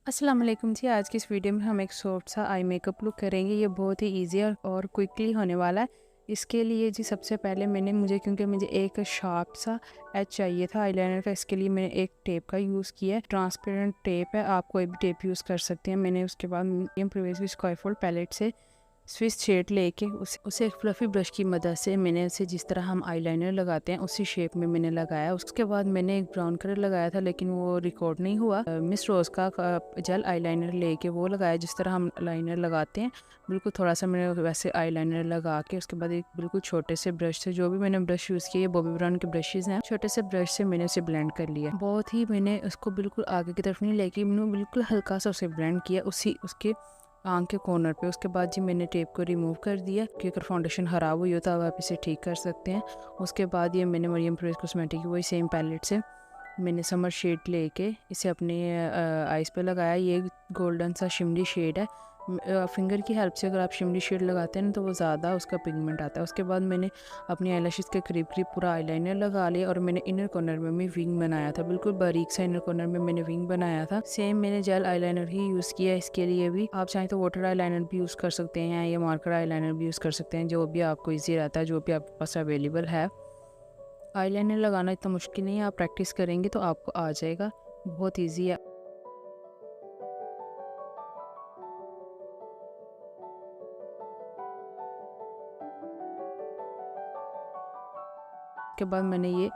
अस्सलाम वालेकुम जी। आज की इस वीडियो में हम एक सॉफ्ट सा आई मेकअप लुक करेंगे। ये बहुत ही ईजी और क्विकली होने वाला है। इसके लिए जी सबसे पहले क्योंकि मुझे एक शार्प सा एज चाहिए था आईलाइनर का, इसके लिए मैंने एक टेप का यूज़ किया है। ट्रांसपेरेंट टेप है, आप कोई भी टेप यूज़ कर सकते हैं। मैंने उसके बाद मीडियम प्रीवियस स्क्वायरफोल्ड पैलेट से स्विच शेड लेके उसे एक फ्लफ़ी ब्रश की मदद से मैंने उसे जिस तरह हम आईलाइनर लगाते हैं उसी शेप में मैंने लगाया। उसके बाद मैंने एक ब्राउन कलर लगाया था लेकिन वो रिकॉर्ड नहीं हुआ। मिस रोज़ का जेल आईलाइनर लेके वो लगाया जिस तरह हम लाइनर लगाते हैं। बिल्कुल थोड़ा सा मैंने वैसे आईलाइनर लगा के उसके बाद एक बिल्कुल छोटे से ब्रश से, जो भी मैंने ब्रश यूज़ किया, बॉबी ब्राउन के ब्रशेज़ हैं, छोटे से ब्रश से मैंने उसे ब्लेंड कर लिया। बहुत ही मैंने उसको बिल्कुल आगे की तरफ नहीं लेके मैंने बिल्कुल हल्का सा उसे ब्लेंड किया उसके आंख के कॉर्नर पे। उसके बाद जी मैंने टेप को रिमूव कर दिया कि अगर फाउंडेशन ख़राब हुई हो तो आप इसे ठीक कर सकते हैं। उसके बाद ये मैंने मरियम प्रेस कॉस्मेटिक की वही सेम पैलेट से मैंने समर शेड लेके इसे अपने आइज़ पे लगाया। ये गोल्डन सा शिमरी शेड है। फिंगर की हेल्प से अगर आप शिमरी शेड लगाते हैं ना तो वो ज़्यादा उसका पिगमेंट आता है। उसके बाद मैंने अपनी आईलैशेस के करीब करीब पूरा आईलाइनर लगा लिया और मैंने इनर कॉर्नर में भी विंग बनाया था। बिल्कुल बारीक सा इनर कॉर्नर में मैंने विंग बनाया था। सेम मैंने जेल आईलाइनर ही यूज़ किया इसके लिए भी। आप चाहें तो वाटर आईलाइनर भी यूज़ कर सकते हैं या मार्कर आईलाइनर भी यूज़ कर सकते हैं, जो भी आपको ईजी रहता है, जो भी आपके पास अवेलेबल है। आईलाइनर लगाना इतना मुश्किल नहीं है, आप प्रैक्टिस करेंगे तो आपको आ जाएगा, बहुत ईजी है। के बाद मैंने ये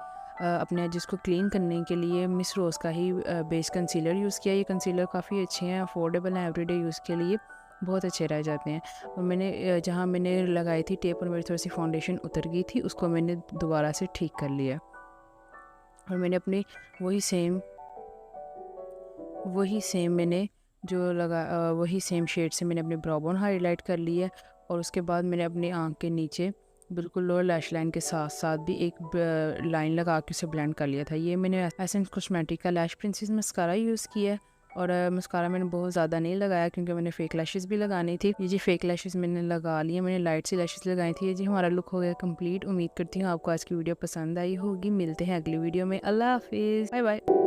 अपने एजेस को क्लीन करने के लिए मिस रोज़ का ही बेस कंसीलर यूज़ किया। ये कंसीलर काफ़ी अच्छे हैं, अफोर्डेबल हैं, एवरीडे यूज़ के लिए बहुत अच्छे रह जाते हैं। और मैंने जहाँ मैंने लगाई थी टेप और मेरी थोड़ी सी फाउंडेशन उतर गई थी, उसको मैंने दोबारा से ठीक कर लिया। और मैंने अपनी वही सेम मैंने जो वही सेम शेड से मैंने अपने ब्राउ बोन हाईलाइट कर ली है। और उसके बाद मैंने अपनी आँख के नीचे बिल्कुल लोअर लैश लाइन के साथ साथ भी एक लाइन लगा के उसे ब्लेंड कर लिया था। ये मैंने एसेंस कॉस्मेटिक का लैश प्रिंसेस मस्कारा यूज़ किया है। और मस्कारा मैंने बहुत ज़्यादा नहीं लगाया क्योंकि मैंने फेक लैशेस भी लगानी थी। ये जी फेक लैशेस मैंने लगा लिए, मैंने लाइट सी लैशेस लगाई थी। ये जी हमारा लुक हो गया कंप्लीट। उम्मीद करती हूँ आपको आज की वीडियो पसंद आई होगी। मिलते हैं अगली वीडियो में। अल्लाह हाफिज़, बाय बाय।